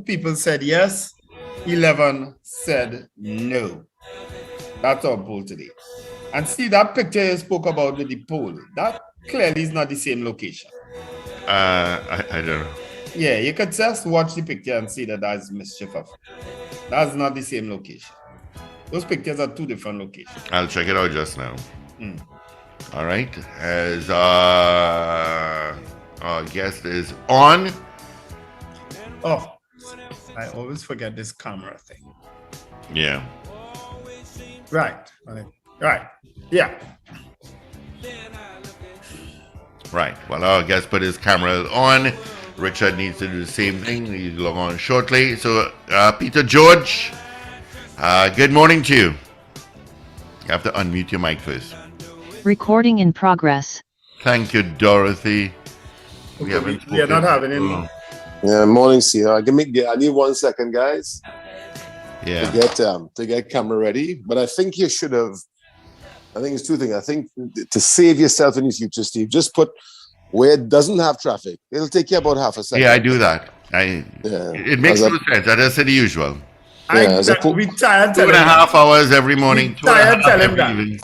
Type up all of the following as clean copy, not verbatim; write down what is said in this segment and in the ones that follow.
people said yes, 11 said no. That's our poll today. And see that picture you spoke about with the poll, that clearly is not the same location. I don't know. Yeah, you could just watch the picture and see that that's mischief of. That's not the same location. Those pictures are two different locations. I'll check it out just now. All right. As our guest is on. Oh, I always forget this camera thing. Yeah. Right. Yeah. Right. Well, our guest put his camera on. Richard needs to do the same thing. He's log on shortly. So, Peter George, good morning to you. You have to unmute your mic first. Recording in progress. Thank you, Dorothy. We are not having any. Yeah, morning, see. I need 1 second, guys. Yeah. To get camera ready. But I think you should have. I think it's two things. I think to save yourself in your future, Steve, just put where it doesn't have traffic. It'll take you about half a second. Yeah, I do that. It makes no sense. I just say the usual. We tired 2.5 hours every morning. Tired telling that.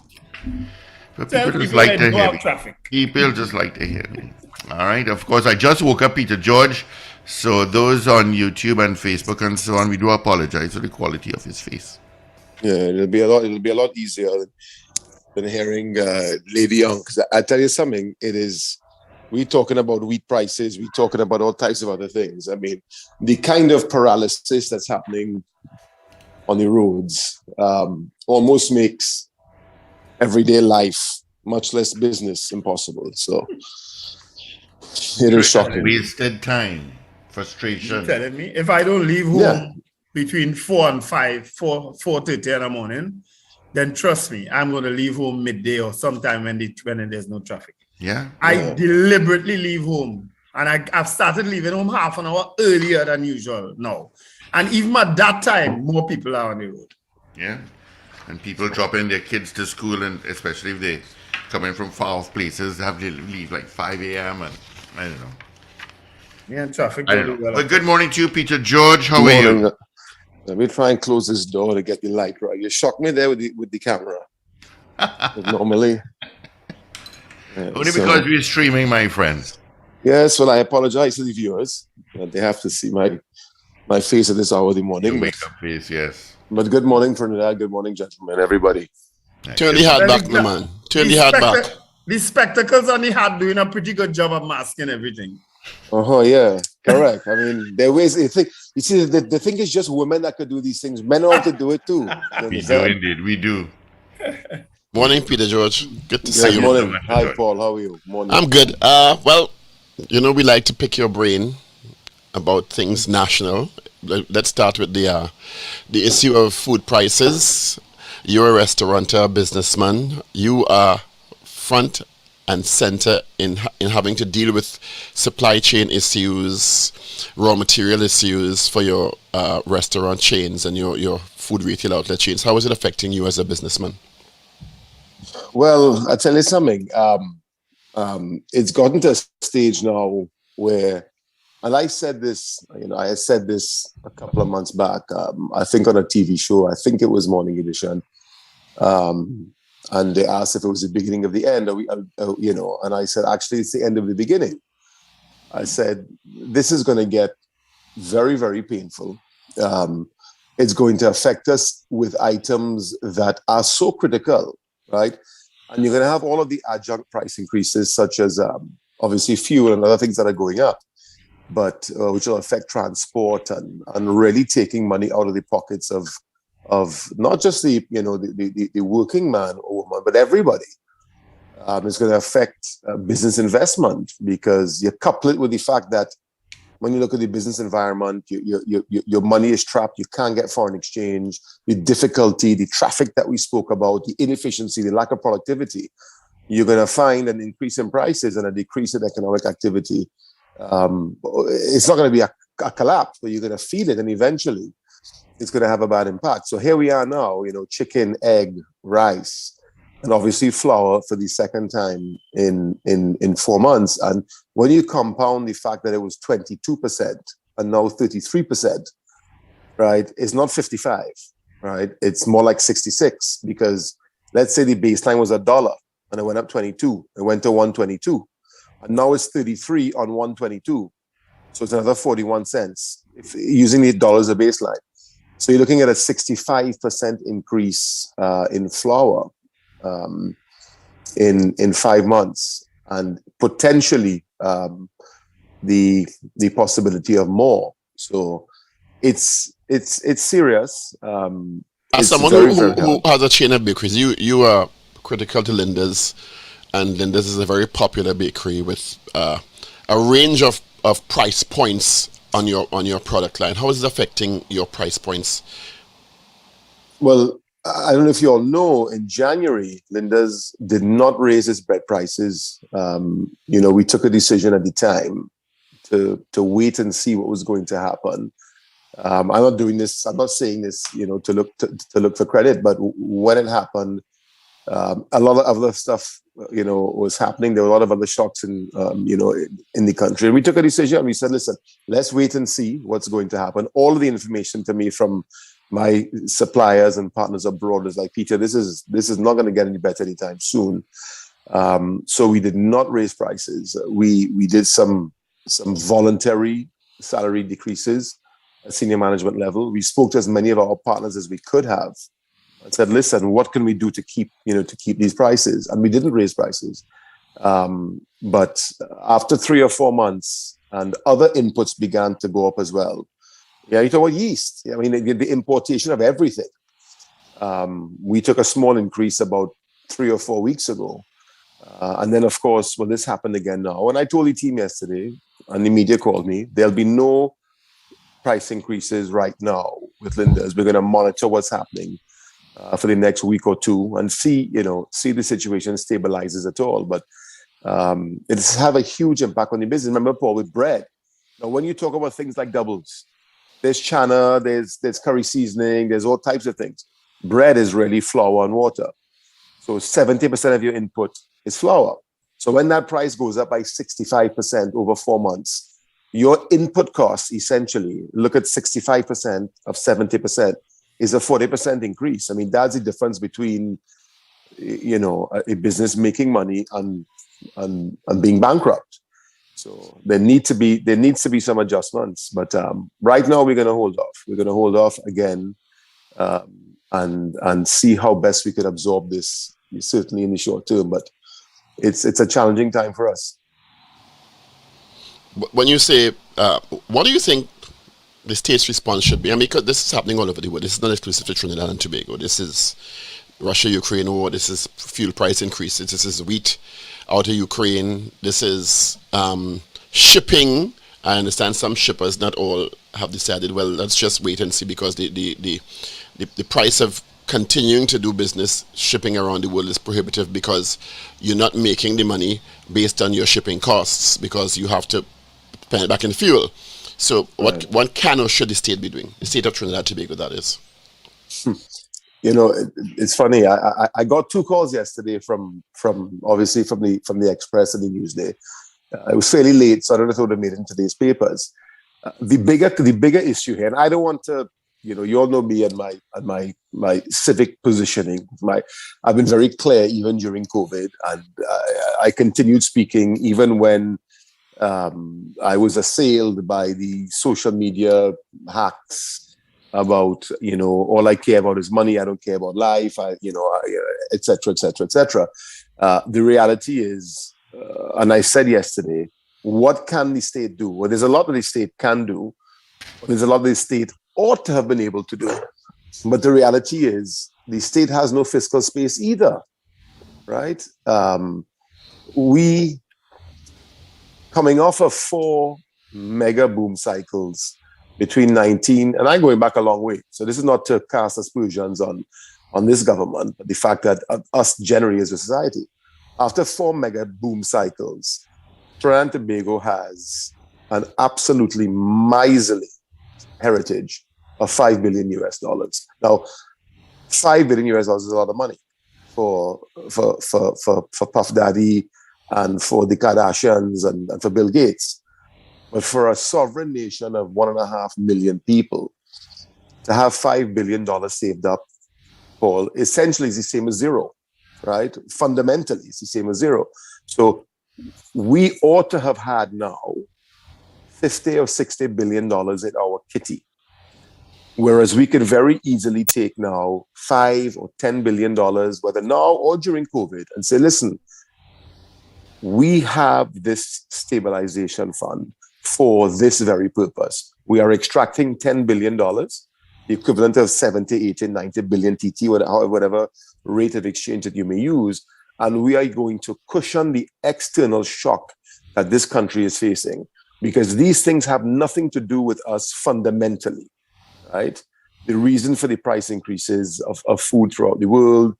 But people just like to hear me. People just like to hear me. All right. Of course, I just woke up Peter George. So those on YouTube and Facebook and so on, we do apologize for the quality of his face. Yeah, it'll be a lot easier than hearing Lady Young. Because I tell you something, we're talking about wheat prices, we're talking about all types of other things. I mean, the kind of paralysis that's happening on the roads almost makes everyday life, much less business, impossible. So it is shocking. Wasted time, frustration. You're telling me if I don't leave home between 4 and 4:30 in the morning, then trust me, I'm going to leave home midday or sometime when there's no traffic. Yeah. I deliberately leave home, and I've started leaving home half an hour earlier than usual now. And even at that time, more people are on the road. Yeah. And people dropping their kids to school, and especially if they coming from far off places, have to leave like 5 a.m. and I don't know. Yeah, traffic. I don't know. But good morning to you, Peter George. How are you? Let me try and close this door to get the light right. You shocked me there with the camera. Normally. Only because we're streaming, my friends. Yes, well, I apologize to the viewers. They have to see my face at this hour of the morning. Wake up face, yes. But good morning, Trinidad. Good morning, gentlemen, everybody. Turn the hat back, my man. Turn the hat back. The spectacles on the hat doing a pretty good job of masking everything. Yeah, correct. I mean, there ways. You see, the thing is just women that could do these things. Men ought to do it too. We do indeed. We do. Morning, Peter George. Good to see you. Morning. Hi, Paul. How are you? Morning. I'm good. Well, we like to pick your brain about things national. Let's start with the issue of food prices. You're a restaurateur, businessman. You are front and center in having to deal with supply chain issues, raw material issues for your restaurant chains and your food retail outlet chains. How is it affecting you as a businessman? Well, I tell you something. It's gotten to a stage now where, and I said this, I had said this a couple of months back. I think on a TV show. I think it was Morning Edition. And they asked if it was the beginning of the end, and I said, actually, it's the end of the beginning. I said, this is going to get very, very painful. It's going to affect us with items that are so critical, right? And you're going to have all of the adjunct price increases, such as obviously fuel and other things that are going up, but which will affect transport and really taking money out of the pockets of not just the working man or woman, but everybody. It's going to affect business investment because you couple it with the fact that when you look at the business environment, your money is trapped. You can't get foreign exchange. The difficulty, the traffic that we spoke about, the inefficiency, the lack of productivity. You're going to find an increase in prices and a decrease in economic activity. It's not going to be a collapse, but you're going to feel it, and eventually it's going to have a bad impact. So here we are now, chicken, egg, rice, and obviously flour for the second time in 4 months. And when you compound the fact that it was 22% and now 33%, right, is not 55, right? It's more like 66, because let's say the baseline was $1 and it went up 22, it went to 122, and now it's 33 on 122. So it's another 41 cents if using the dollar as a baseline. So you're looking at a 65% increase in flour in 5 months, and potentially the possibility of more. So it's serious. As It's someone very, who, very who, who hard. has a chain of bakeries, you are critical to Linda's, and Linda's is a very popular bakery with a range of price points on your product line. How is it affecting your price points? Well, I don't know if you all know, in January, Linda's did not raise its bread prices. We took a decision at the time to wait and see what was going to happen. I'm not doing this. I'm not saying this, to look for credit. But when it happened, a lot of other stuff, was happening. There were a lot of other shocks in the country. And we took a decision. And we said, listen, let's wait and see what's going to happen. All of the information to me from my suppliers and partners abroad is like, Peter, this is not going to get any better anytime soon. So we did not raise prices. We did some voluntary salary decreases at senior management level. We spoke to as many of our partners as we could have and said, listen, what can we do to keep these prices? And we didn't raise prices. But after 3 or 4 months, and other inputs began to go up as well. Yeah, you talk about yeast. I mean, the importation of everything. We took a small increase about 3 or 4 weeks ago. And then, of course, this happened again now. And I told the team yesterday, and the media called me, there'll be no price increases right now with Linda's. We're going to monitor what's happening for the next week or two and see the situation stabilizes at all. But it's have a huge impact on the business. Remember, Paul, with bread. Now, when you talk about things like doubles, there's chana, there's curry seasoning, there's all types of things. Bread is really flour and water. So 70% of your input is flour. So when that price goes up by 65% over 4 months, your input costs, essentially, look at 65% of 70%, is a 40% increase. I mean, that's the difference between, a business making money and being bankrupt. So there needs to be some adjustments. But right now we're going to hold off. We're going to hold off again and see how best we could absorb this, certainly in the short term. But it's a challenging time for us. When you say, what do you think the state's response should be? I mean, because this is happening all over the world. This is not exclusive to Trinidad and Tobago. This is Russia-Ukraine war. This is fuel price increases. This is wheat out of Ukraine. This is shipping. I understand some shippers, not all, have decided, well, let's just wait and see, because the price of continuing to do business shipping around the world is prohibitive, because you're not making the money based on your shipping costs, because you have to spend it back in fuel. So what can or should the state be doing? The state of Trinidad and Tobago, that is. It's funny. I got 2 calls yesterday from obviously from the Express and the Newsday. It was fairly late, so I don't know if it would have made it into today's papers. The bigger issue here, and I don't want to, you all know me and my civic positioning. I've been very clear even during COVID, and I continued speaking even when I was assailed by the social media hacks about, all I care about is money. I don't care about life. Et cetera, et cetera, et cetera. The reality is, and I said yesterday, what can the state do? Well, there's a lot that the state can do. But there's a lot the state ought to have been able to do. But the reality is the state has no fiscal space either, right? We, coming off of 4 mega boom cycles between 19, and I'm going back a long way. So this is not to cast aspersions on this government, but the fact that us generally as a society, after 4 mega boom cycles, Trinidad and Tobago has an absolutely miserly heritage of $5 billion US. Now, $5 billion US is a lot of money for Puff Daddy and for the Kardashians and for Bill Gates. But for a sovereign nation of 1.5 million people to have $5 billion saved up, Paul, essentially is the same as zero, right? Fundamentally, it's the same as zero. So we ought to have had now $50 or $60 billion in our kitty. Whereas we could very easily take now $5 or $10 billion, whether now or during COVID, and say, listen, we have this stabilization fund for this very purpose. We are extracting $10 billion, the equivalent of 70, 80, 90 billion TT, whatever rate of exchange that you may use. And we are going to cushion the external shock that this country is facing, because these things have nothing to do with us fundamentally, right? The reason for the price increases of food throughout the world,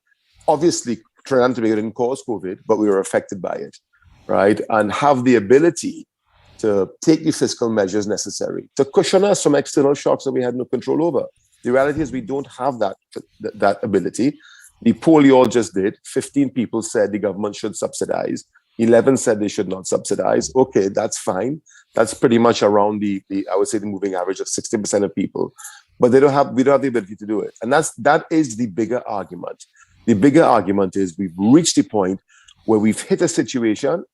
obviously, Trinidad and Tobago didn't cause COVID, but we were affected by it, right? And have the ability to take the fiscal measures necessary to cushion us from external shocks that we had no control over. The reality is we don't have that ability. The poll you all just did, 15 people said the government should subsidize. 11 said they should not subsidize. Okay, that's fine. That's pretty much around the I would say the moving average of 60% of people. But we don't have the ability to do it. And that is the bigger argument. The bigger argument is we've reached the point where we've hit a situation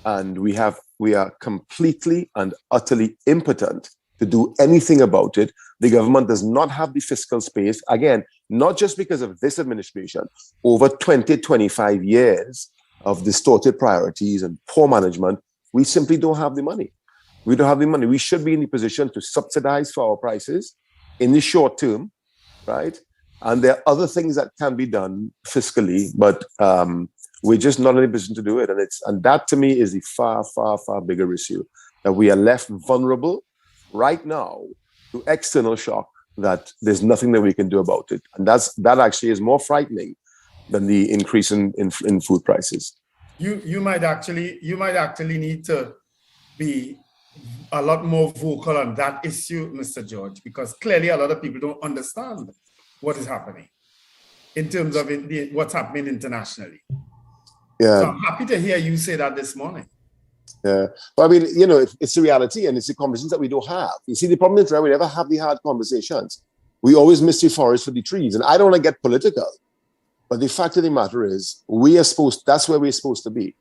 and we are completely and utterly impotent to do anything about it. The government does not have the fiscal space. Again, not just because of this administration, over 20, 25 years of distorted priorities and poor management, we simply don't have the money. We don't have the money. We should be in the position to subsidize for our prices in the short term, right? And there are other things that can be done fiscally, but we're just not in a position to do it. And that to me is the far, far, far bigger issue, that we are left vulnerable right now to external shock, that there's nothing that we can do about it. And that actually is more frightening than the increase in food prices. You might actually need to be a lot more vocal on that issue, Mr. George, because clearly a lot of people don't understand what is happening in terms of what's happening internationally. Yeah. So I'm happy to hear you say that this morning. Yeah. Well, I mean, it's the reality, and it's the conversations that we don't have. You see, the problem is that we never have the hard conversations. We always miss the forest for the trees. And I don't want to get political, but the fact of the matter is that's where we're supposed to be.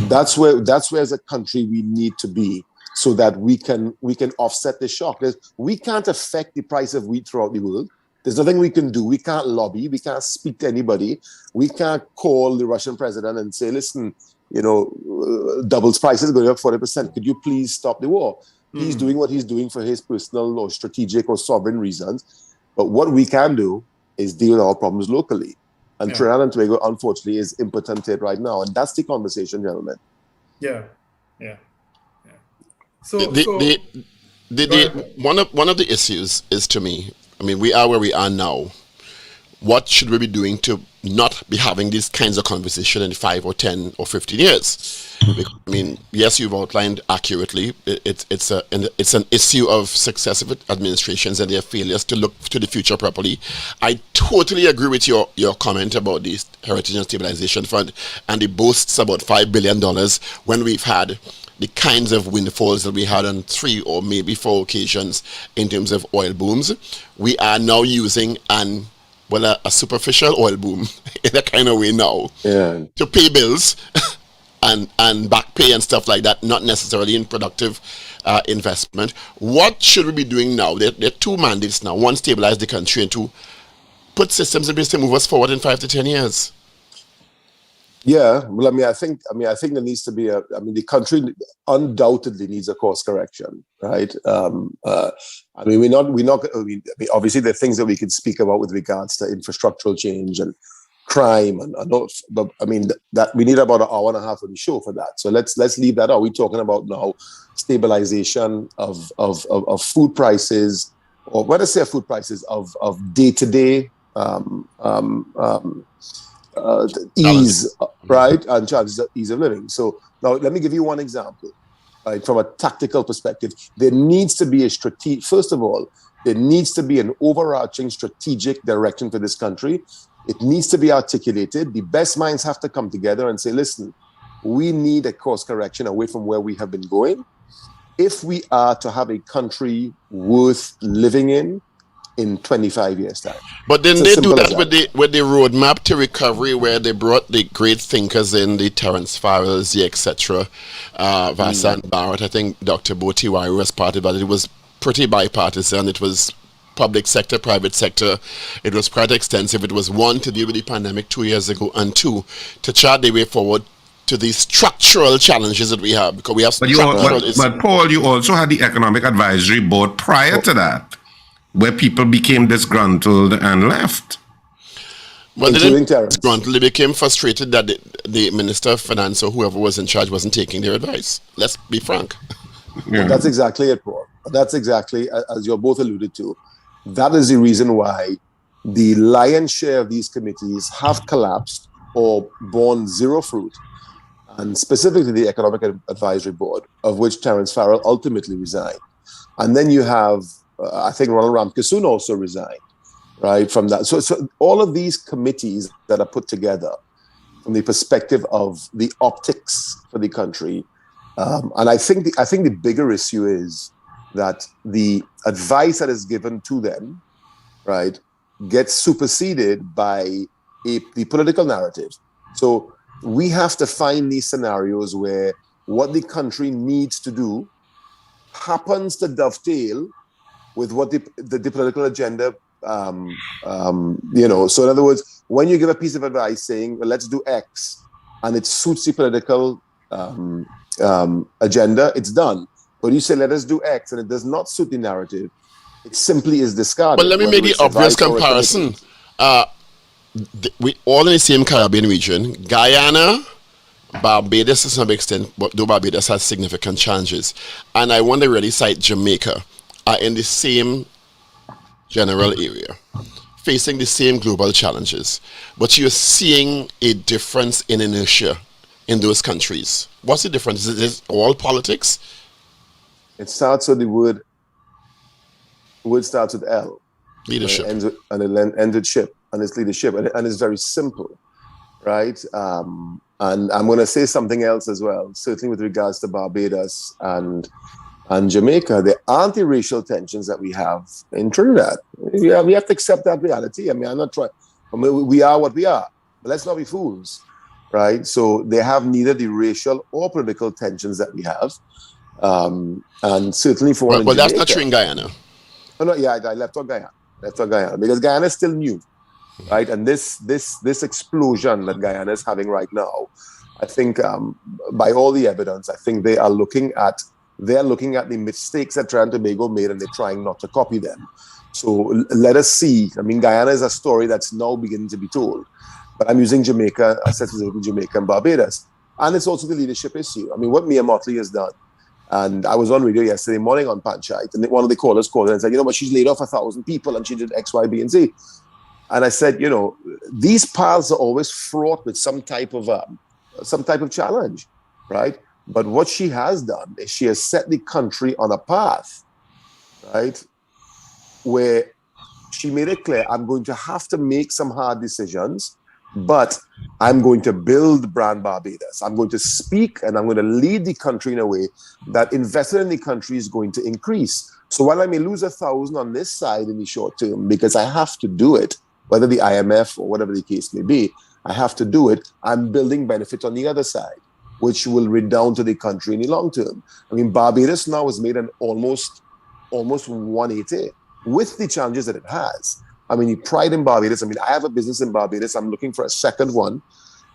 That's where as a country we need to be, so that we can offset the shock. We can't affect the price of wheat throughout the world. There's nothing we can do. We can't lobby. We can't speak to anybody. We can't call the Russian president and say, listen, doubles prices going up 40%. Could you please stop the war? He's doing what he's doing for his personal or strategic or sovereign reasons. But what we can do is deal with our problems locally. And Trinidad and Tobago, unfortunately, is impotent right now. And that's the conversation, gentlemen. Yeah. So one of the issues is, to me, I mean, we are where we are now. What should we be doing to not be having these kinds of conversation in 5 or 10 or 15 years? Because, I mean, yes, you've outlined accurately. It's an issue of successive administrations and their failures to look to the future properly. I totally agree with your comment about the Heritage and Stabilization Fund and the boasts about $5 billion when we've had the kinds of windfalls that we had on 3 or maybe 4 occasions in terms of oil booms. We are now using a superficial oil boom in a kind of way now to pay bills and back pay and stuff like that, not necessarily in productive investment. What should we be doing now? There are 2 mandates now. One, stabilize the country, and 2, put systems in place to move us forward in 5 to 10 years. Yeah, well, I think there needs to be the country undoubtedly needs a course correction, right? Obviously there are things that we can speak about with regards to infrastructural change and crime, but that we need about an hour and a half of the show for that. So let's leave that out. We're talking about now stabilization of food prices, or when I say food prices, of day-to-day ease, right, and chances of ease of living. So now let me give you one example, right, from a tactical perspective. There needs to be first of all, there needs to be an overarching strategic direction for this country. It needs to be articulated. The best minds have to come together and say, listen, we need a course correction away from where we have been going if we are to have a country worth living in 25 years' time. But then It's as they do simple as that with the roadmap to recovery, where they brought the great thinkers in, the Terence Farrells, the etc. Vincent Barrett. I think Dr. Botiwari was part of that. It was pretty bipartisan. It was public sector, private sector. It was quite extensive. It was one, to deal with the pandemic 2 years ago, and two, to chart the way forward to these structural challenges that we have, because we have structural issues. But Paul, you also had the Economic Advisory Board prior to that, where people became disgruntled and left. Well, including Terence. Disgruntled, they became frustrated that the Minister of Finance or whoever was in charge wasn't taking their advice. Let's be frank. Yeah. That's exactly it, Paul. That's exactly, as you're both alluded to, that is the reason why the lion's share of these committees have collapsed or borne zero fruit, and specifically the Economic Advisory Board, of which Terence Farrell ultimately resigned. And then you have, I think Ronald Ramkissoon also resigned, right, from that. So all of these committees that are put together from the perspective of the optics for the country, and I think the bigger issue is that the advice that is given to them, right, gets superseded by the political narrative. So we have to find these scenarios where what the country needs to do happens to dovetail with what the political agenda, So in other words, when you give a piece of advice saying, well, let's do X, and it suits the political agenda, it's done. But you say, let us do X, and it does not suit the narrative, it simply is discarded. But let me make the obvious comparison. We all in the same Caribbean region. Guyana, Barbados to some extent, but though Barbados has significant challenges. And I want to really cite Jamaica, are in the same general area, facing the same global challenges. But you're seeing a difference in inertia in those countries. What's the difference? Is it all politics? It starts with the word starts with L. Leadership. And it ends with ship, and it's leadership. And it's very simple, right? And I'm going to say something else as well, certainly with regards to Barbados and Jamaica. There aren't the racial tensions that we have in Trinidad. We have to accept that reality. I mean, I'm not trying. We are what we are, but let's not be fools, right? So they have neither the racial or political tensions that we have. And certainly for Well, that's not true in Guyana. Oh, no, yeah, I left out Guyana because Guyana is still new, right? And this explosion that Guyana is having right now, I think by all the evidence, I think they are looking at the mistakes that Trinidad and Tobago made, and they're trying not to copy them. So let us see. I mean, Guyana is a story that's now beginning to be told, but I'm using Jamaica, I said specifically Jamaica and Barbados, and it's also the leadership issue. I mean, what Mia Motley has done. And I was on radio yesterday morning on Panchayat, and one of the callers called and said, but she's laid off 1,000 people and she did X, Y, B, and Z. And I said, these paths are always fraught with some type of challenge, right? But what she has done is she has set the country on a path, right, where she made it clear, I'm going to have to make some hard decisions, but I'm going to build brand Barbados. I'm going to speak and I'm going to lead the country in a way that investment in the country is going to increase. So while I may lose 1,000 on this side in the short term, because I have to do it, whether the IMF or whatever the case may be, I have to do it, I'm building benefit on the other side, which will redound to the country in the long term. I mean, Barbados now has made an almost 180 with the challenges that it has. I mean, the pride in Barbados. I mean, I have a business in Barbados. I'm looking for a second one.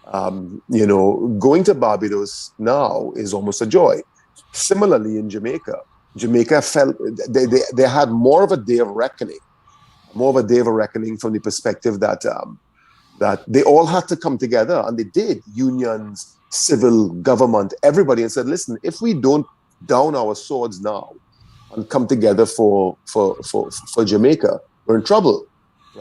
Going to Barbados now is almost a joy. Similarly, in Jamaica felt they had more of a day of reckoning from the perspective that they all had to come together, and they did. Unions, civil government, everybody, and said, listen, if we don't down our swords now and come together for Jamaica, we're in trouble.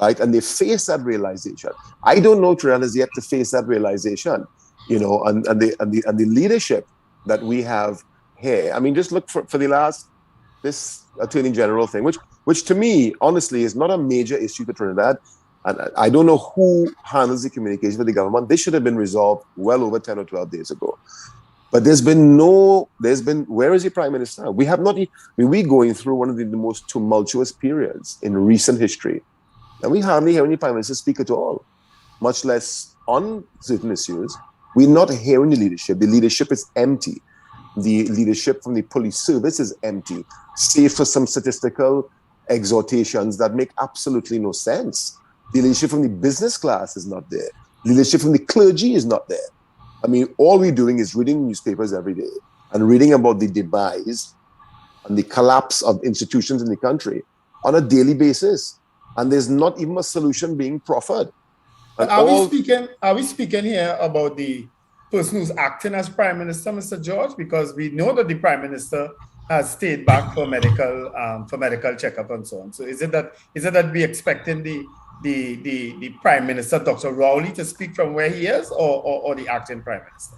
Right, and they face that realization. I don't know Trinidad has yet to face that realization, and the leadership that we have here. I mean, just look for this Attorney General thing, which to me, honestly, is not a major issue for Trinidad. And I don't know who handles the communication with the government. This should have been resolved well over 10 or 12 days ago. But where is the Prime Minister? We have not, we're going through one of the most tumultuous periods in recent history. And we hardly hear any Prime Minister speak at all, much less on certain issues. We're not hearing the leadership. The leadership is empty. The leadership from the police service is empty, save for some statistical exhortations that make absolutely no sense. The leadership from the business class is not there. Leadership from the clergy is not there. I mean, all we're doing is reading newspapers every day and reading about the demise and the collapse of institutions in the country on a daily basis. And there's not even a solution being proffered. Are we speaking here about the person who's acting as Prime Minister, Mr. George? Because we know that the Prime Minister has stayed back for medical checkup and so on. So is it that we expecting the Prime Minister, Dr. Rowley, to speak from where he is, or the acting Prime Minister?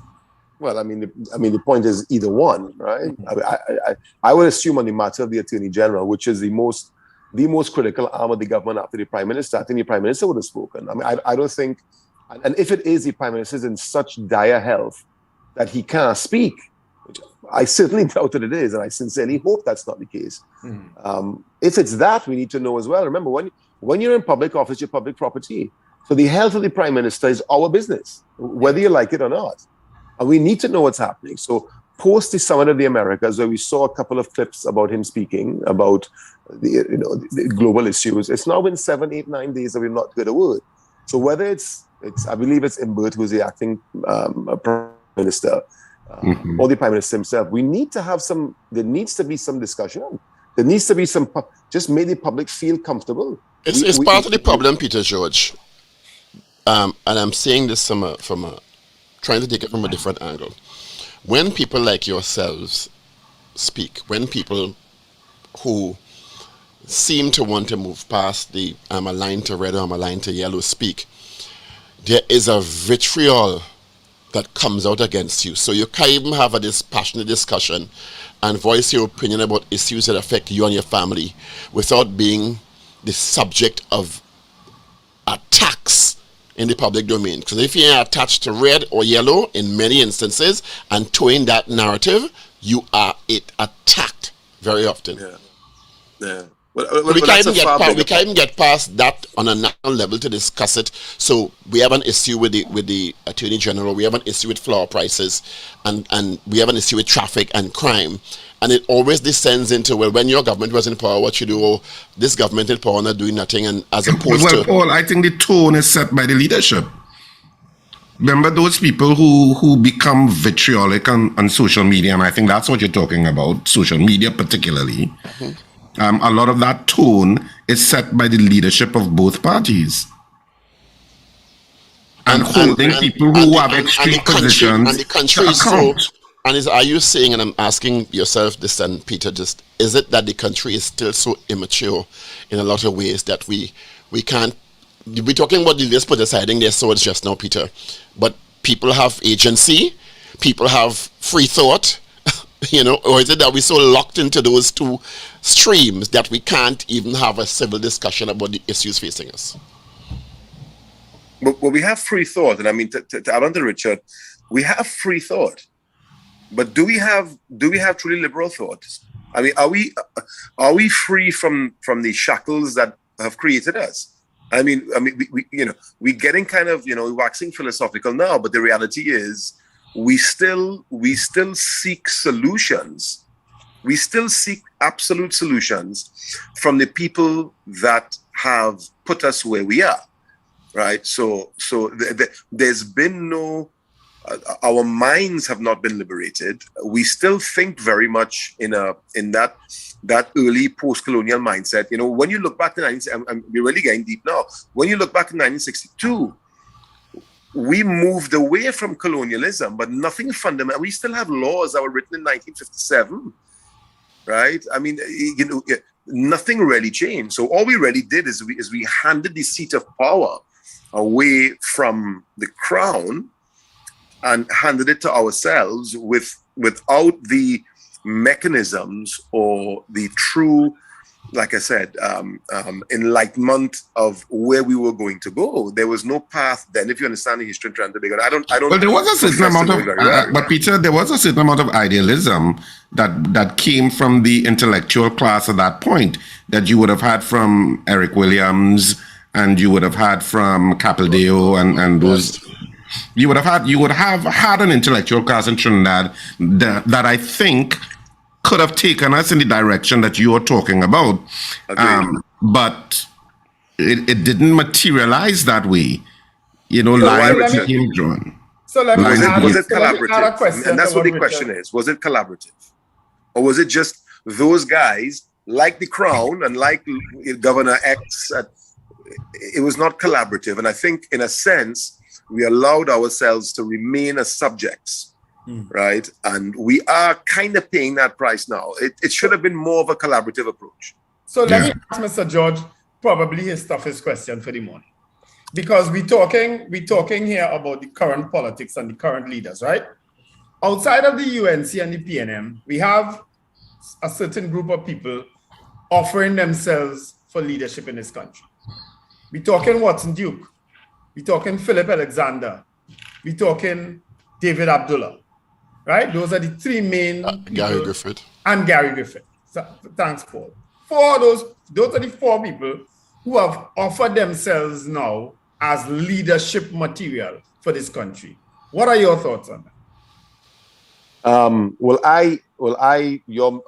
Well, I mean, the point is either one, right? Mm-hmm. I would assume on the matter of the Attorney General, which is the most critical arm of the government after the Prime Minister, I think the Prime Minister would have spoken. I mean, I don't think, and if it is the Prime Minister is in such dire health that he can't speak, which I certainly doubt that it is, and I sincerely hope that's not the case. Mm-hmm. If it's that, we need to know as well. Remember, when you're in public office, you're public property. So the health of the Prime Minister is our business, whether you like it or not. And we need to know what's happening. So post the Summit of the Americas, where we saw a couple of clips about him speaking about the global issues, it's now been 7, 8, 9 days that we've not heard a word. So whether it's I believe it's Imbert who's the acting Prime Minister, mm-hmm. or the Prime Minister himself, there needs to be some discussion. There needs to be just make the public feel comfortable. It's part of the problem, Peter George. And I'm saying this from trying to take it from a different angle. When people like yourselves speak, when people who seem to want to move past the I'm aligned to red or I'm aligned to yellow speak, there is a vitriol that comes out against you. So you can't even have a passionate discussion and voice your opinion about issues that affect you and your family without being the subject of attacks in the public domain. Because if you're attached to red or yellow in many instances and towing that narrative, you are attacked very often. Yeah. We can't even get past that on a national level to discuss it. So we have an issue with the Attorney General, we have an issue with flour prices, and we have an issue with traffic and crime. And it always descends into, well, when your government was in power, what you do, or this government in power not doing nothing, and as opposed to... Paul, I think the tone is set by the leadership. Remember those people who become vitriolic on social media, and I think that's what you're talking about, social media particularly. Mm-hmm. A lot of that tone is set by the leadership of both parties. And holding people who have extreme positions and the country is so... And are you saying, and I'm asking yourself this, and Peter, just, is it that the country is still so immature in a lot of ways that we can't... We're talking about the leaders deciding their swords just now, Peter, but people have agency, people have free thought, or is it that we're so locked into those two streams that we can't even have a civil discussion about the issues facing us? Well, we have free thought, and I mean, to add on to Richard, we have free thought, but do we have truly liberal thoughts? I mean, are we free from the shackles that have created us? I mean, we're getting kind of waxing philosophical now, but the reality is, we still seek solutions. We still seek absolute solutions from the people that have put us where we are, right? So there's been no, our minds have not been liberated. We still think very much in that early post-colonial mindset. When you look back to we're really getting deep now. When you look back in 1962. We moved away from colonialism, but nothing fundamental. We still have laws that were written in 1957, right? I mean, nothing really changed. So all we really did is we handed the seat of power away from the crown and handed it to ourselves without the mechanisms or the true like I said, enlightenment of where we were going to go. There was no path then. If you understand the history of Trinidad and Tobago, I don't. Well, there was a certain profess to amount know of, it very well. but Peter, there was a certain amount of idealism that came from the intellectual class at that point that you would have had from Eric Williams and you would have had from Capildeo and those. You would have had an intellectual class in Trinidad that I think could have taken us in the direction that you are talking about, but it didn't materialize that way. You know, lines became drawn. So let me Was it add a collaborative? question And that's to what the Richard- question is. Was it collaborative? Or was it just those guys, like the Crown and like Governor X, it was not collaborative. And I think, in a sense, we allowed ourselves to remain as subjects, right? And we are kind of paying that price now. It should have been more of a collaborative approach. So let me ask Mr. George probably his toughest question for the morning. Because we're talking here about the current politics and the current leaders, right? Outside of the UNC and the PNM, we have a certain group of people offering themselves for leadership in this country. We're talking Watson Duke. We're talking Philip Alexander. We're talking David Abdullah, right? Those are the three main Gary Griffith. And Gary Griffith. So, thanks, Paul. Those are the four people who have offered themselves now as leadership material for this country. What are your thoughts on that?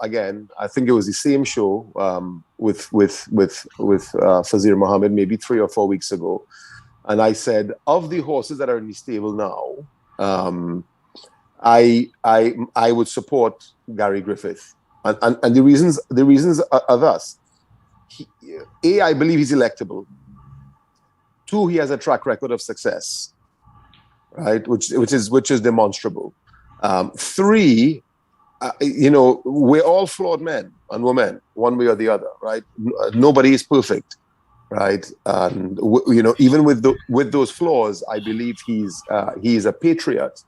Again, I think it was the same show with Fazir Mohammed maybe 3 or 4 weeks ago, and I said, of the horses that are in the stable now, I would support Gary Griffith, and the reasons are thus: I believe he's electable. 2, he has a track record of success, right? Which is demonstrable. 3, we're all flawed men and women, one way or the other, right? Nobody is perfect, right? And even with those flaws, I believe he's a patriot,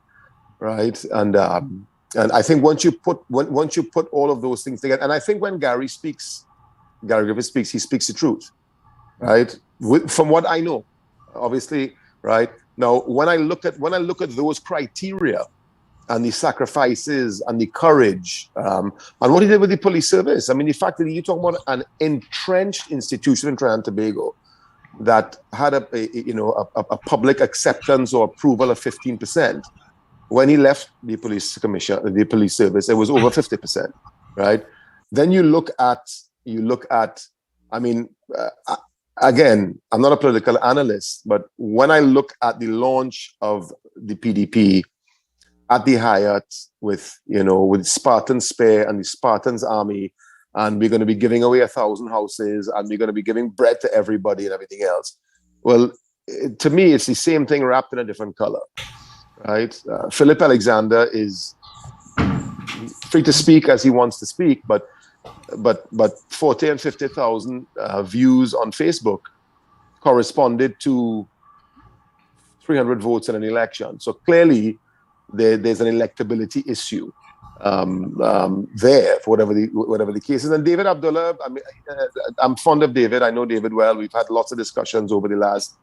right? And I think once you put all of those things together, and I think when Gary Griffith speaks, he speaks the truth, right? From what I know, obviously, right? Now, when I look at those criteria and the sacrifices and the courage, and what he did with the police service, I mean, the fact that you talk about an entrenched institution in Trinidad and Tobago that had a public acceptance or approval of 15%. When he left the police commission, the police service, it was over 50%, right? Then you look at. I mean, again, I'm not a political analyst, but when I look at the launch of the PDP at the Hyatt with Spartan Spare and the Spartans Army, and we're going to be giving away 1,000 houses, and we're going to be giving bread to everybody and everything else. Well, to me, it's the same thing wrapped in a different color, right? Philip Alexander is free to speak as he wants to speak, but 40 and 50,000 views on Facebook corresponded to 300 votes in an election. So clearly, there's an electability issue there for whatever the case is. And David Abdullah, I mean, I'm fond of David. I know David well. We've had lots of discussions over the last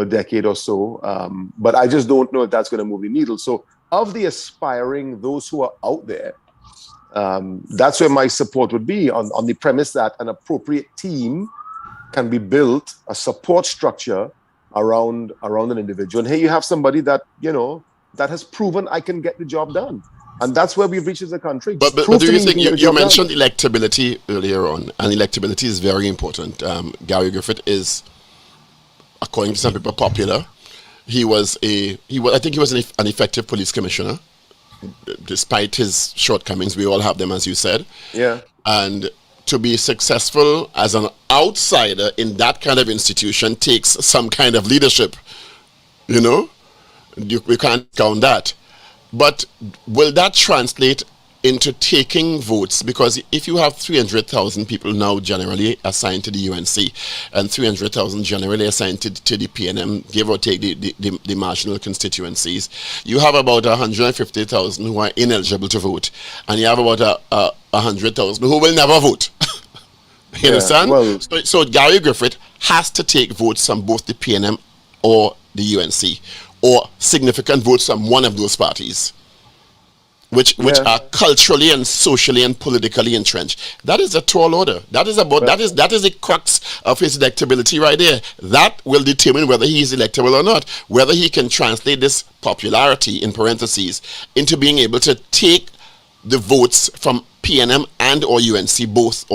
decade or so. But I just don't know if that's going to move the needle. So of the aspiring, those who are out there, that's where my support would be on the premise that an appropriate team can be built, a support structure around an individual. And here you have somebody that that has proven I can get the job done, and that's where we've reached as a country. But do you think you mentioned electability earlier on, and electability is very important. Gary Griffith is, according to some people, popular. I think he was an effective police commissioner. Despite his shortcomings, we all have them, as you said. Yeah. And to be successful as an outsider in that kind of institution takes some kind of leadership. We can't count that. But will that translate into taking votes? Because if you have 300,000 people now generally assigned to the UNC and 300,000 generally assigned to the PNM, give or take the marginal constituencies, you have about 150,000 who are ineligible to vote, and you have about 100,000 who will never vote. You understand? well, So Gary Griffith has to take votes from both the PNM or the UNC, or significant votes from one of those parties, which Yeah. are culturally and socially and politically entrenched. That is a tall order. That is the crux of his electability right there. That will determine whether he is electable or not, whether he can translate this popularity in parentheses into being able to take the votes from PNM and or UNC, both,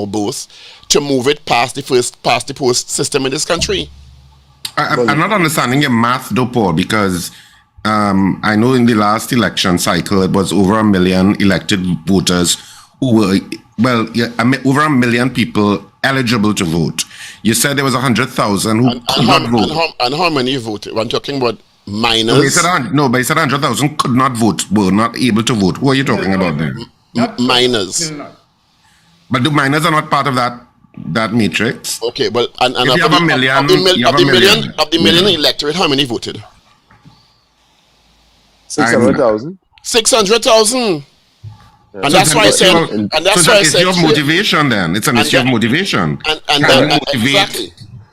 to move it past the post system in this country. I'm not understanding your math, though, Paul, because I know in the last election cycle, it was over 1 million elected voters who were, over 1 million people eligible to vote. You said there was 100,000 who could not vote. And how many voted? I'm talking about minors. But he said 100,000 could not vote, were not able to vote. Who are you talking about there? Minors. But the minors are not part of that matrix. Okay, but and If you have a million, of the million electorate, how many voted? 600,000. 600,000. And that's why I said. And that's why I said. It's an issue of motivation. Then it's an issue of motivation. Exactly.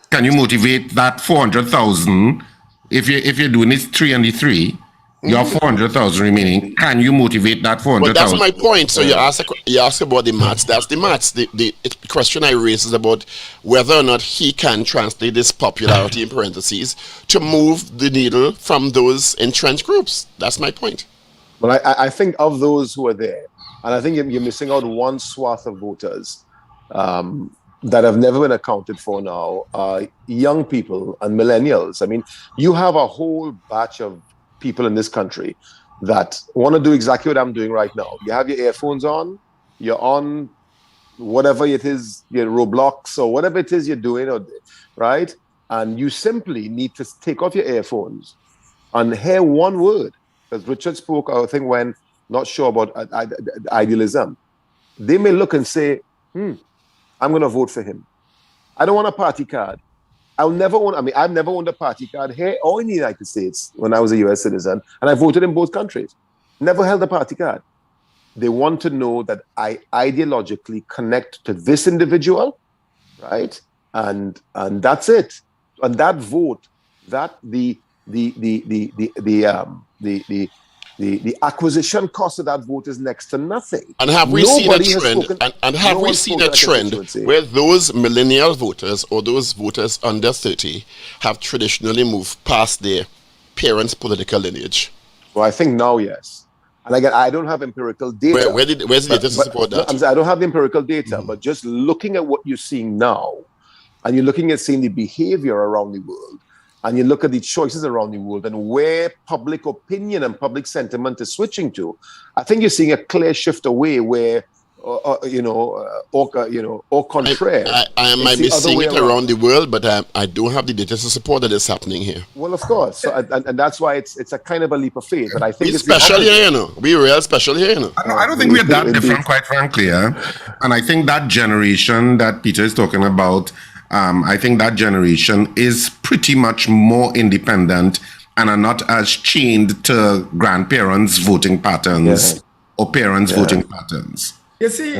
Can you motivate that 400,000? If you're doing it 3 and 3, you have 400,000 remaining. Can you motivate that 400,000? But that's my point. So you ask about the maths. That's the maths. The question I raise is about whether or not he can translate this popularity in parentheses to move the needle from those entrenched groups. That's my point. Well, I think of those who are there, and I think you're missing out one swath of voters that have never been accounted for now, young people and millennials. I mean, you have a whole batch of people in this country that want to do exactly what I'm doing right now. You have your earphones on, you're on whatever it is, your Roblox or whatever it is you're doing, right? And you simply need to take off your earphones and hear one word. Because Richard spoke, I think, when not sure about idealism. They may look and say, I'm going to vote for him. I don't want a party card. I've never owned a party card here or in the United States when I was a US citizen, and I voted in both countries. Never held a party card. They want to know that I ideologically connect to this individual, right? And that's it. And that vote, that the acquisition cost of that vote is next to nothing. And have we seen a trend? And have we seen a trend where those millennial voters or those voters under 30 have traditionally moved past their parents' political lineage? Well, I think now, yes. And again, I don't have empirical data. Where's the data to support that? I don't have the empirical data, but just looking at what you're seeing now, and you're looking at seeing the behavior around the world, and you look at the choices around the world and where public opinion and public sentiment is switching to, I think you're seeing a clear shift away where, or contraire. I might be seeing it around the world, but I don't have the data to support that it's happening here. Well, of course. So, and that's why it's a kind of a leap of faith. But I think it's special here, you know. We're real special here, you know. I don't think we're that different, quite frankly. Yeah? And I think that generation that Peter is talking about, I think that generation is pretty much more independent and are not as chained to grandparents' voting patterns or parents' voting patterns. You see,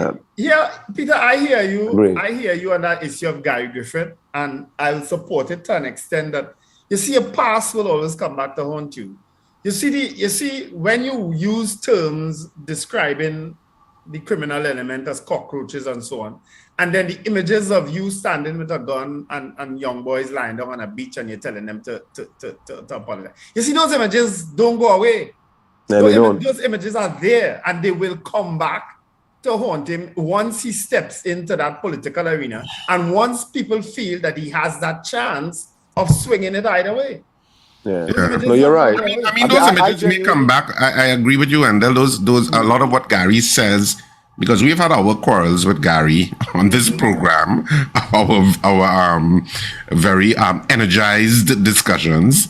Peter, I hear you. Great. I hear you on that issue of Gary Griffith, and I'll support it to an extent that you see a past will always come back to haunt you. You see, when you use terms describing the criminal element as cockroaches and so on, and then the images of you standing with a gun and young boys lying down on a beach and you're telling them to apologize. You see, those images don't go away. No, those images are there and they will come back to haunt him once he steps into that political arena and once people feel that he has that chance of swinging it either way. Yeah. No, you're right. I mean, those images may come back. I agree with you, Wendell. Those a lot of what Gary says, because we've had our quarrels with Gary on this program, our very energized discussions,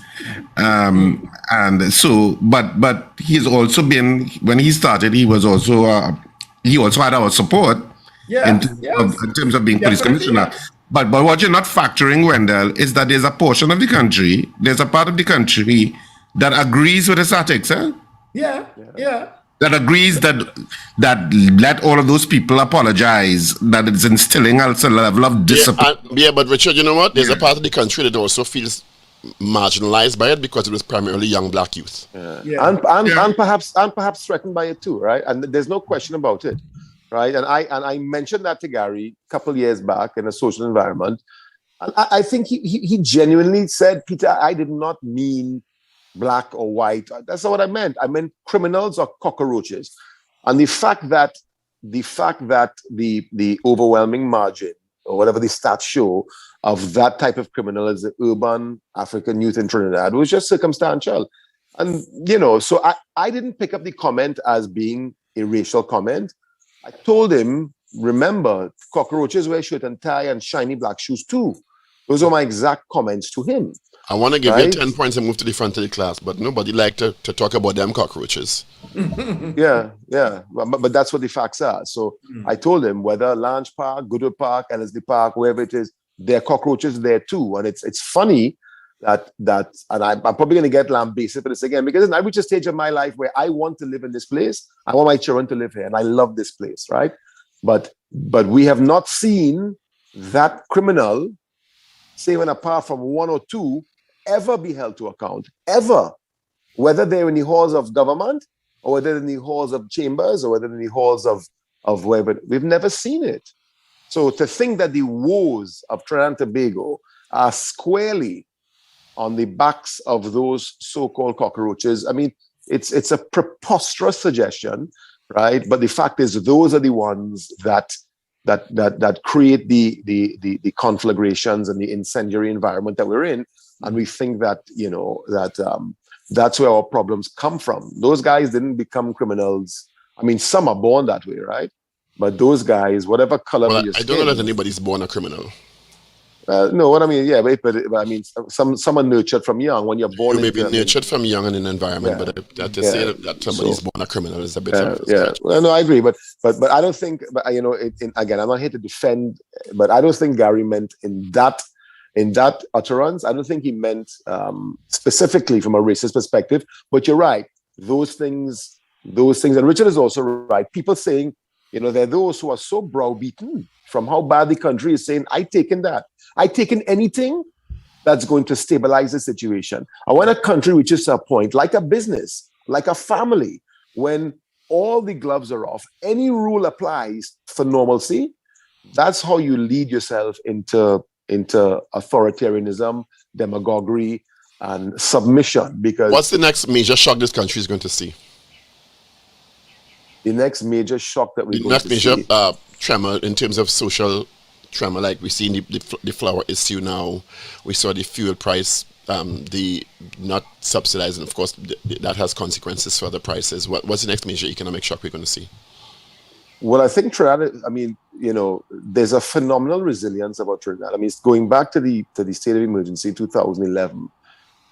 and so, but he's also been, when he started, he also had our support in terms of being police commissioner. But what you're not factoring, Wendell, is that there's a portion of the country, there's a part of the country that agrees with the statics, eh? Yeah. that agrees that let all of those people apologize, that it's instilling also a level of discipline. But Richard, you know what? There's a part of the country that also feels marginalized by it because it was primarily young black youth. And perhaps threatened by it too, right? And there's no question about it, right? And I mentioned that to Gary a couple of years back in a social environment, and I think he genuinely said, Peter, I did not mean black or white. That's not what I meant. I meant criminals or cockroaches. And the fact that the overwhelming margin or whatever the stats show of that type of criminal as the urban African youth in Trinidad was just circumstantial. And, so I didn't pick up the comment as being a racial comment. I told him, remember, cockroaches wear shirt and tie and shiny black shoes too. Those are my exact comments to him. I want to give you 10 points and move to the front of the class, but nobody liked to talk about them cockroaches. Yeah. But that's what the facts are. So I told him whether Lange Park, Goodwood Park, Ellerslie Park, wherever it is, there are cockroaches there too. And it's funny that and I'm probably going to get lambasted for this again, because I reach a stage of my life where I want to live in this place. I want my children to live here, and I love this place, right? But we have not seen that criminal, save and apart from one or two, ever be held to account, ever, whether they're in the halls of government or whether in the halls of chambers or whether in the halls of wherever. We've never seen it. So to think that the woes of Trinidad and Tobago are squarely on the backs of those so-called cockroaches, I mean, it's a preposterous suggestion, right? But the fact is, those are the ones that create the conflagrations and the incendiary environment that we're in. And we think that, that's where our problems come from. Those guys didn't become criminals. I mean, some are born that way, right? But those guys, whatever color I don't know that anybody's born a criminal. No, what I mean, yeah, but I mean, some are nurtured from young. When you're born, you may be nurtured from young in an environment, but to say that somebody's born a criminal is a bit. Well, no, I agree, but I don't think. But again, I'm not here to defend, but I don't think Gary meant in that utterance. I don't think he meant specifically from a racist perspective. But you're right. Those things, and Richard is also right. People saying, there are those who are so browbeaten from how bad the country is, saying, I taken anything that's going to stabilize the situation. I want a country reaches a point, like a business, like a family, when all the gloves are off, any rule applies for normalcy. That's how you lead yourself into authoritarianism, demagoguery, and submission. Because what's the next major shock this country is going to see? The next major shock that we're going to see. The next major tremor in terms of social tremor, like we see in the flour issue now. We saw the fuel price, the not subsidized, and of course that has consequences for other prices. What's the next major economic shock we're going to see? Well, I think Trinidad, there's a phenomenal resilience about Trinidad. I mean, it's going back to the state of emergency in 2011,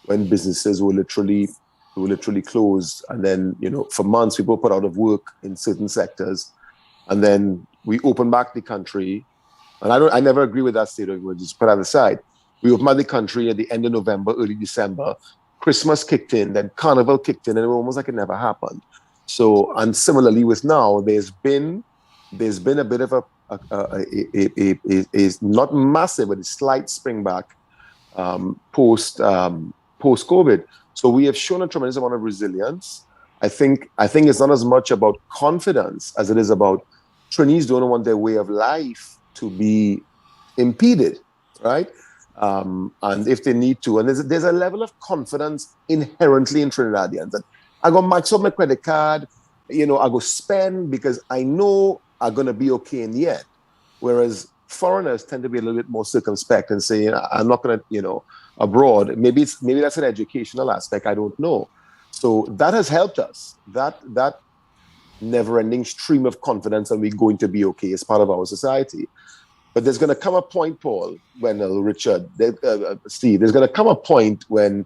when businesses were literally closed, and then for months people put out of work in certain sectors, and then we opened back the country. And I never agree with that state of emergency. Put that aside. We opened back the country at the end of November, early December. Christmas kicked in, then Carnival kicked in, and it was almost like it never happened. So, and similarly with now, there's been a bit of a not massive, but a slight spring back post COVID. So we have shown a tremendous amount of resilience. I think it's not as much about confidence as it is about Trinis don't want their way of life to be impeded, right? And if they need to, and there's a level of confidence inherently in Trinidadians that I go max up my credit card, I go spend because I know I'm gonna be okay in the end. Whereas foreigners tend to be a little bit more circumspect and say, I'm not gonna, abroad. Maybe that's an educational aspect. I don't know. So that has helped us. That never-ending stream of confidence, and we're going to be okay as part of our society. But there's going to come a point, Paul, Wendell, Richard, Steve, there's going to come a point when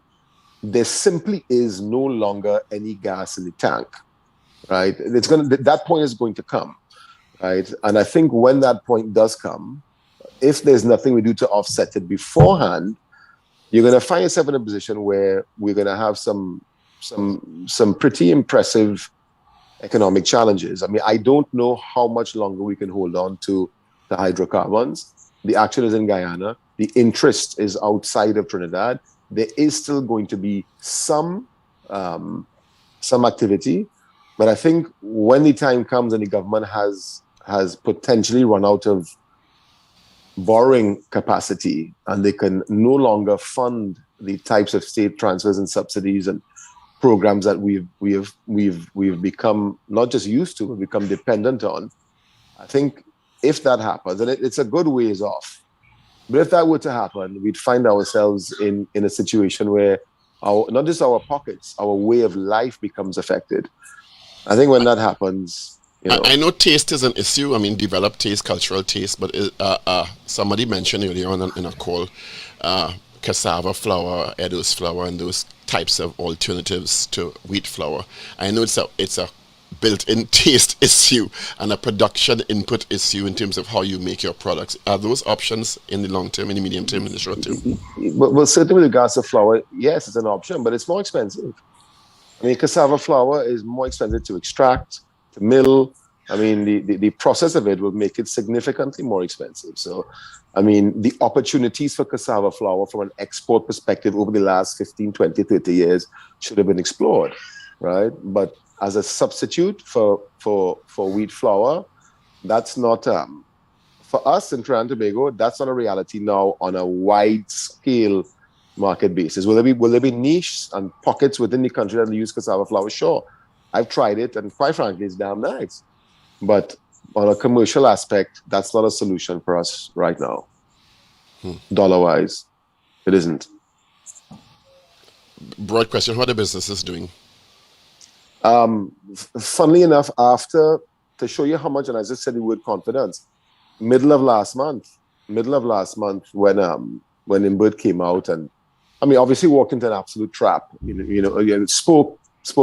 there simply is no longer any gas in the tank, right? That point is going to come, right? And I think when that point does come, if there's nothing we do to offset it beforehand, you're going to find yourself in a position where we're going to have some pretty impressive economic challenges. I mean, I don't know how much longer we can hold on to the hydrocarbons. The action is in Guyana. The interest is outside of Trinidad. There is still going to be some activity, but I think when the time comes and the government has potentially run out of borrowing capacity and they can no longer fund the types of state transfers and subsidies and programs that we've become not just used to, but become dependent on. I think if that happens, and it's a good ways off, but if that were to happen, we'd find ourselves in a situation where not just our pockets, our way of life becomes affected. I think when that happens, I know taste is an issue. I mean, developed taste, cultural taste, but somebody mentioned earlier on in a call, cassava flour, Edo's flour, and those types of alternatives to wheat flour. I know it's a built-in taste issue and a production input issue in terms of how you make your products. Are those options in the long term, in the medium term, in the short term? Well, certainly with regards to flour, yes, it's an option, but it's more expensive. I mean, cassava flour is more expensive to extract, to mill. I mean, the process of it will make it significantly more expensive. So, I mean, the opportunities for cassava flour from an export perspective over the last 15, 20, 30 years should have been explored, right? But as a substitute for wheat flour, that's not, for us in Trinidad and Tobago, that's not a reality now on a wide scale market basis. Will there be niche and pockets within the country that use cassava flour? Sure. I've tried it, and quite frankly, it's damn nice. But on a commercial aspect, that's not a solution for us right now. Dollar-wise, it isn't. Broad question, what are businesses doing? Funnily enough, to show you how much, and I just said the word confidence, middle of last month, when Imbert came out, and I mean, obviously walked into an absolute trap. Again, spoke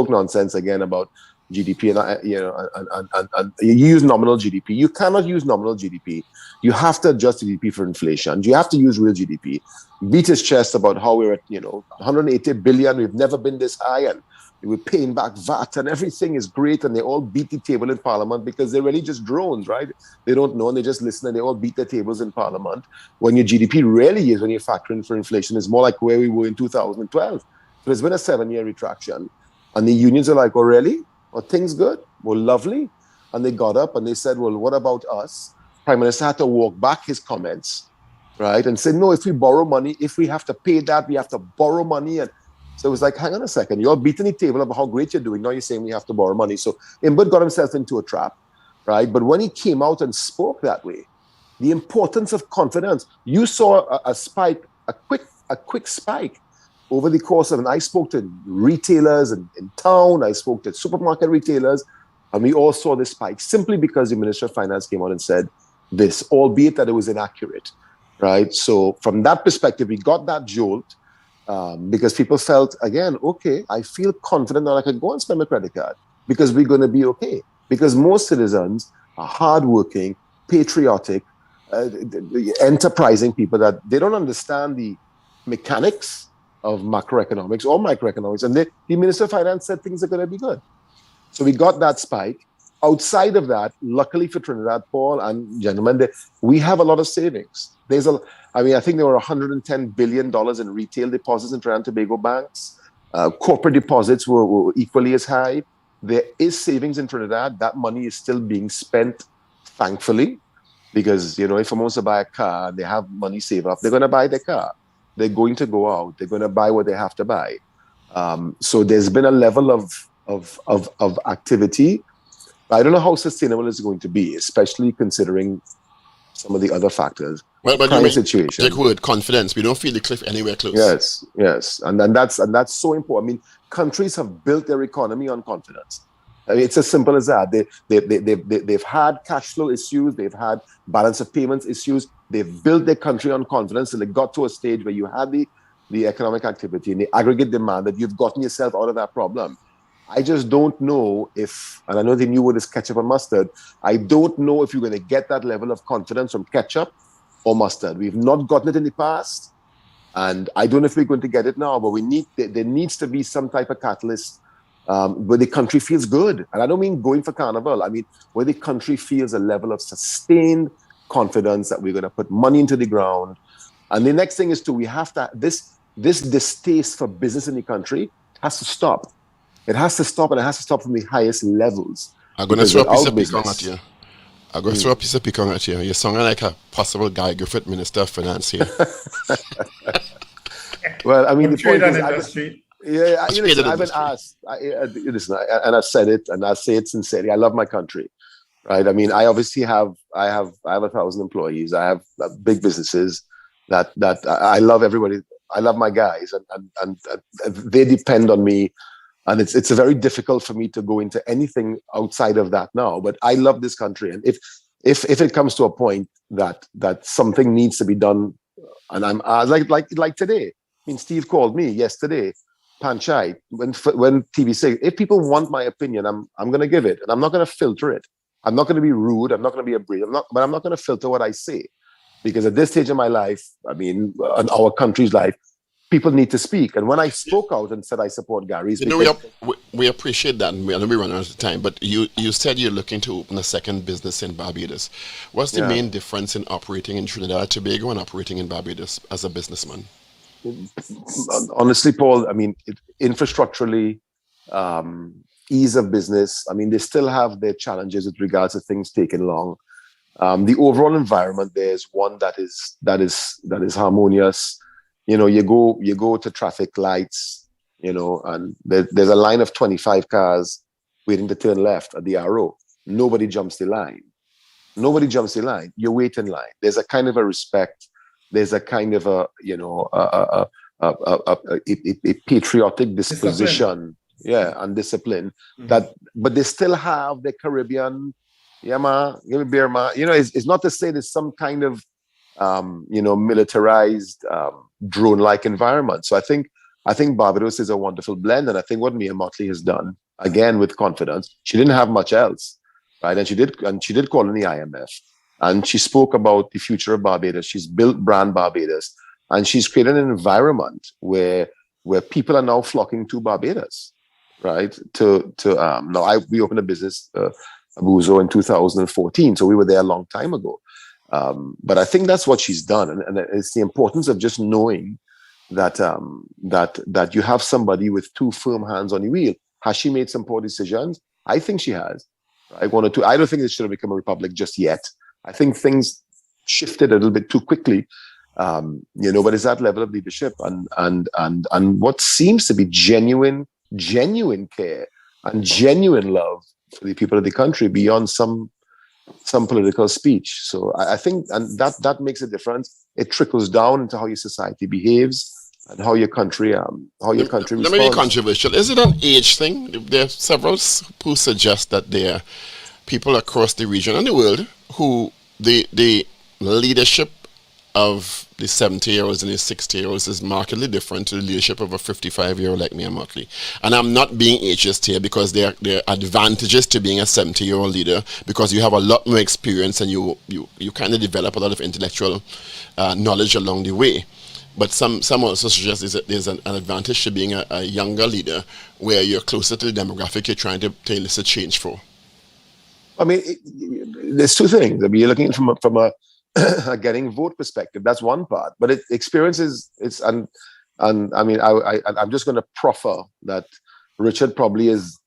nonsense again about GDP, and you use nominal GDP. You cannot use nominal GDP. You have to adjust GDP for inflation. You have to use real GDP. Beat his chest about how we're at 180 billion. We've never been this high, and we're paying back VAT, and everything is great. And they all beat the table in Parliament because they're really just drones, right? They don't know, and they just listen, and they all beat their tables in Parliament. When your GDP really is, when you factor in for inflation, is more like where we were in 2012. So there's been a 7-year retraction, and the unions are like, "Oh, really? Well, things good? Well, lovely." And they got up and they said, "Well, what about us?" Prime Minister had to walk back his comments, right? And say, "No, if we borrow money, if we have to pay that, we have to borrow money." And so it was like, hang on a second, you're beating the table about how great you're doing. Now you're saying we have to borrow money. So Imbert got himself into a trap, right? But when he came out and spoke that way, the importance of confidence, you saw a spike, a quick spike over the course of, and I spoke to retailers in town, I spoke to supermarket retailers, and we all saw this spike simply because the Minister of Finance came out and said this, albeit that it was inaccurate, right? So from that perspective, we got that jolt because people felt, again, okay, I feel confident that I can go and spend my credit card because we're going to be okay. Because most citizens are hardworking, patriotic, enterprising people that they don't understand the mechanics of macroeconomics or microeconomics. And the Minister of Finance said things are going to be good. So we got that spike. Outside of that, luckily for Trinidad, Paul and gentlemen, we have a lot of savings. I think there were $110 billion in retail deposits in Trinidad and Tobago banks. Corporate deposits were equally as high. There is savings in Trinidad. That money is still being spent, thankfully, because, if someone wants to buy a car, they have money saved up, they're going to buy their car. They're going to go out. They're going to buy what they have to buy. So there's been a level of activity. I don't know how sustainable it's going to be, especially considering some of the other factors. Well, but current you situation. take word confidence. We don't feel the cliff anywhere close. Yes, and that's so important. I mean, countries have built their economy on confidence. I mean, it's as simple as that. They've had cash flow issues. They've had balance of payments issues. They've built their country on confidence, and they got to a stage where you had the economic activity and the aggregate demand that you've gotten yourself out of that problem. I just don't know if, and I know the new word is ketchup and mustard, I don't know if you're going to get that level of confidence from ketchup or mustard. We've not gotten it in the past, and I don't know if we're going to get it now, but there needs to be some type of catalyst where the country feels good. And I don't mean going for carnival. I mean, where the country feels a level of sustained confidence that we're going to put money into the ground. And the next thing is we have to, this distaste for business in the country has to stop. It has to stop, and it has to stop from the highest levels. I'm going to throw a piece of pecan at you. I'm going to throw a piece of pecan at you. You're sounding like a possible Guy Griffith Minister of Finance here. Well, I mean, the trade point and is, industry. listen, I've been asked, and I've said it, and I say it sincerely. I love my country, right? I mean, I obviously have 1,000 employees. I have big businesses that I love everybody. I love my guys, and they depend on me. And it's very difficult for me to go into anything outside of that now. But I love this country, and if it comes to a point that something needs to be done, and I'm like today. I mean, Steve called me yesterday, Panchai, when TV said, if people want my opinion, I'm going to give it, and I'm not going to filter it. I'm not going to be rude. I'm not going to be abrasive. But I'm not going to filter what I say, because at this stage of my life, I mean, in our country's life, people need to speak. And when I spoke out and said I support Gary's, we appreciate that, and we run out of time. But you said you're looking to open a second business in Barbados. What's the main difference in operating in Trinidad and Tobago and operating in Barbados as a businessman? Honestly, Paul, I mean, infrastructurally, ease of business. I mean, they still have their challenges with regards to things taking long. The overall environment there is one that is harmonious. You know, you go to traffic lights, you know, and there's a line of 25 cars waiting to turn left at the arrow. Nobody jumps the line. You wait in line. There's a kind of a respect. There's a kind of a, you know, a patriotic disposition, and discipline. But they still have the Caribbean, give me beer, ma. You know, it's not to say there's some kind of militarized, drone-like environment. So I think Barbados is a wonderful blend, and I think what Mia Motley has done, again with confidence, she didn't have much else, right? And she did call in the IMF, and she spoke about the future of Barbados. She's built brand Barbados, and she's created an environment where people are now flocking to Barbados, right? We opened a business, Abuso, in 2014, so we were there a long time ago. But I think that's what she's done, and it's the importance of just knowing that you have somebody with two firm hands on the wheel. Has she made some poor decisions? I think she has. Right? One or two. I don't think it should have become a republic just yet. I think things shifted a little bit too quickly. But it's that level of leadership and what seems to be genuine care and genuine love for the people of the country beyond some political speech. So I think, and that makes a difference. It trickles down into how your society behaves and how your country responds. Let me be controversial. Is it an age thing? There are several who suggest that there are people across the region and the world who the leadership of the 70-year-olds and the 60-year-olds is markedly different to the leadership of a 55-year-old like Mia Motley. And I'm not being ageist here, because there are advantages to being a 70-year-old leader, because you have a lot more experience and you kind of develop a lot of intellectual knowledge along the way. But some also suggest there's an advantage to being a younger leader, where you're closer to the demographic you're trying to elicit change for. I mean, there's two things. I mean, you're looking from a getting vote perspective. That's one part, but experience is and I mean, I'm just going to proffer that Richard probably is,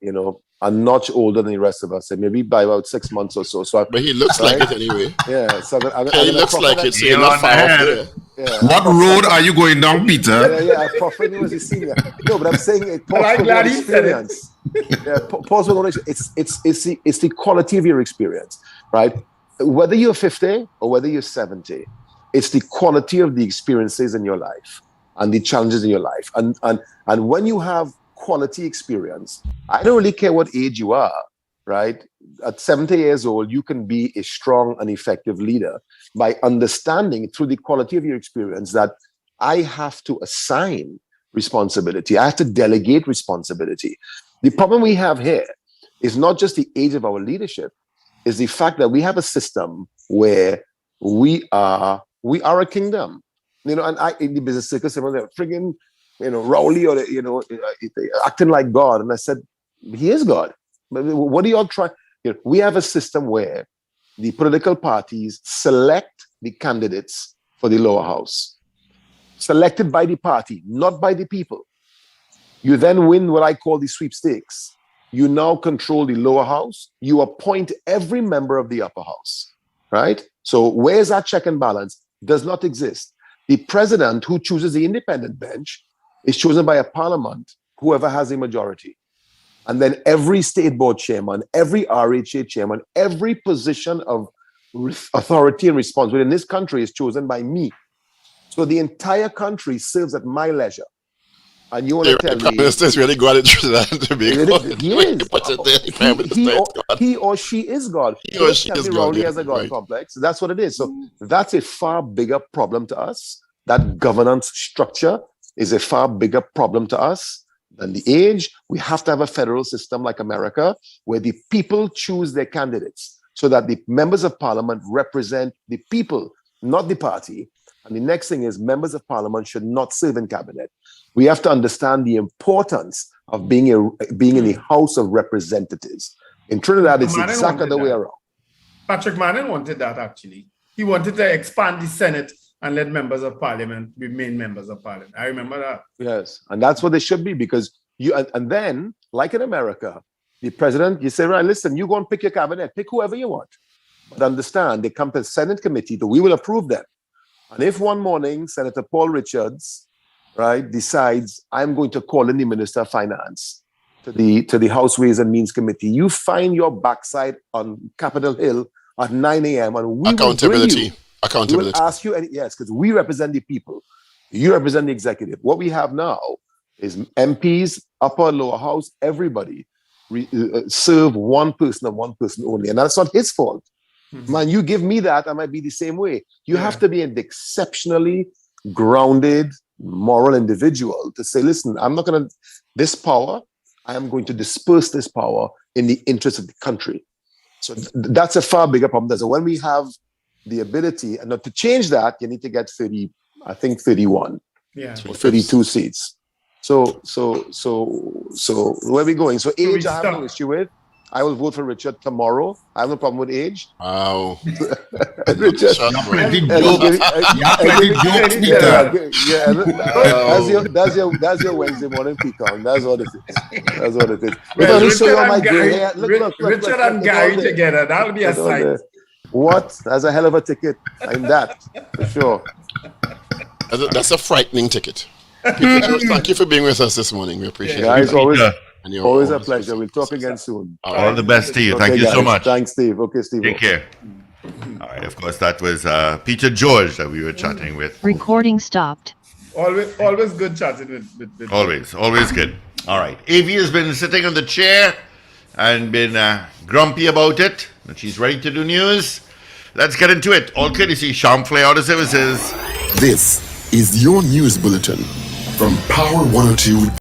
a notch older than the rest of us, and maybe by about 6 months or so. But he looks like it anyway. Yeah, so he looks like it. So you're not far off there. Yeah. What road are you going down, Peter? Yeah, I prefer him as a senior. No, but I'm saying it. Experience. Yeah, pause for it's the quality of your experience, right? Whether you're 50 or whether you're 70, it's the quality of the experiences in your life and the challenges in your life. And when you have quality experience, I don't really care what age you are, right? At 70 years old, you can be a strong and effective leader by understanding through the quality of your experience that I have to assign responsibility. I have to delegate responsibility. The problem we have here is not just the age of our leadership, is the fact that we have a system where we are a kingdom, and in the business circle, someone they're friggin', Rowley, or acting like God. And I said, He is God. But what are you all trying? We have a system where the political parties select the candidates for the lower house, selected by the party, not by the people. You then win what I call the sweepstakes. You now control the lower house. You appoint every member of the upper house, right? So where's that check and balance? Does not exist. The president who chooses the independent bench is chosen by a parliament, whoever has a majority. And then every state board chairman, every RHA chairman, every position of authority and responsibility in this country is chosen by me. So the entire country serves at my leisure. And you want to tell me... The Prime Minister is really God in Trinidad to be God. He is. He or she is God. He or she is God. He has a God complex. That's what it is. So that's a far bigger problem to us. That governance structure is a far bigger problem to us than the age. We have to have a federal system like America where the people choose their candidates so that the members of parliament represent the people, not the party. And the next thing is members of parliament should not serve in cabinet. We have to understand the importance of being in the House of Representatives. In Trinidad, it's exactly the way around. Patrick Manning wanted that, actually. He wanted to expand the Senate and let members of parliament remain members of parliament. I remember that. Yes, and that's what they should be, because and then, like in America, the president, you say, right, listen, you go and pick your cabinet, pick whoever you want. But understand, they come to the Senate committee, that we will approve them. And if one morning, Senator Paul Richards, right, decides, I'm going to call in the Minister of Finance to the House Ways and Means Committee, you find your backside on Capitol Hill at 9 a.m. and we Accountability. We will ask you, yes, because we represent the people. You represent the executive. What we have now is MPs, upper, lower house, everybody serve one person and one person only. And that's not his fault. Mm-hmm. Man, you give me that, I might be the same way. You have to be an exceptionally grounded, moral individual to say, listen, I'm not going to, this power, I am going to disperse this power in the interest of the country. So that's a far bigger problem. So when we have the ability, and to change that, you need to get 31, or 32 seats. So where are we going? So age, I have no issue with. I will vote for Richard tomorrow. I have no problem with age. Wow. Richard. That's your Wednesday morning peak on. That's what it is. Richard and Gary together. That'll be a sight. What? That's a hell of a ticket. I'm that, for sure. That's a frightening ticket. Thank you for being with us this morning. We appreciate it. Guys, always a pleasure. We'll talk again soon. All the best to you. Thank you so much. Thanks, Steve. Okay, Steve. Take care. All right. Of course, that was Peter George that we were chatting with. Recording stopped. Always good chatting with Always good. All right. AV has been sitting on the chair and been grumpy about it, but she's ready to do news. Let's get into it. All courtesy Champlain Auto Services. This is your news bulletin from Power 102.